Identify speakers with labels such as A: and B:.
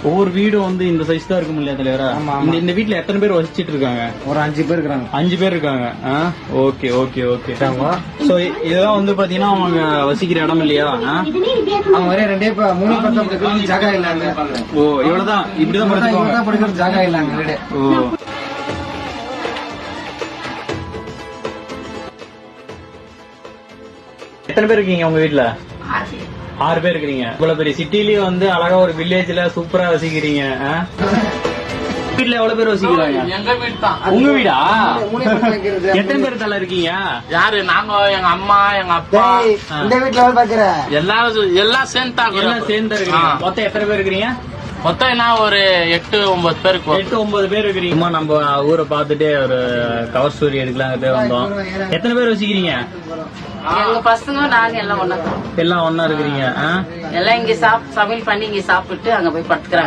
A: ஒவ்வொரு வீடும் வந்து இந்த சைஸ் தான் இருக்கும் இல்லையா தலைவரா? இந்த வீட்டுல எத்தனை பேர் வசிச்சிட்டு இருக்காங்க?
B: ஒரு 5 பேர் இருக்காங்க.
A: 5 பேர் இருக்காங்க. Okay okay okay. சோ இதெல்லாம் வந்து பாத்தீங்கன்னா அவங்க வசிக்கிற இடம் இல்லையா?
B: அவங்க ஒரே 2 3 ஜாகா இல்ல.
A: ஓ இவ்வளவுதான், இப்படிதான்
B: படுக்கிறது ஜாகா இல்ல வீடு.
A: ஓ எத்தனை பேர் இருக்கீங்க உங்க வீட்டுல? 6 பேர் இருக்கிறீங்க. இவ்வளவு பெரிய சிட்டிலயே வந்து அழகா ஒரு வில்லேஜ்ல சூப்பரா வசிக்கிறீங்க. வீட்டுல எவ்வளவு பேர் வசிக்கிறாங்க?
C: எங்க வீடு தான்.
A: உங்க வீடா? எத்தனை பேர் தலை இருக்கீங்க?
C: யாரு? நாங்க, எங்க அம்மா, எங்க அப்பா.
B: இந்த வீட்டுல பாக்குற
C: எல்லாம் சேர்ந்தா
A: இருக்கீங்க. மொத்தம் எத்தனை பேர் இருக்கிறீங்க?
C: மொத்தம் என்ன ஒரு 8-9 பேருக்கு.
A: 8-9 பேர் இருக்கிறீங்க. நம்ம ஊரை பார்த்துட்டு ஒரு கவர் ஸ்டோரி எடுக்கலாங்க வந்தோம். எத்தனை பேர் வசிக்கிறீங்க?
D: எங்க பசங்க நாங்க எல்லாம் ஒண்ணா
A: எல்லாம் ஒண்ணா இருக்கிறீங்க.
D: எல்லாம் இங்க சமையல் பண்ணி இங்க சாப்பிட்டு அங்க போய் படுத்துக்கிறாங்க.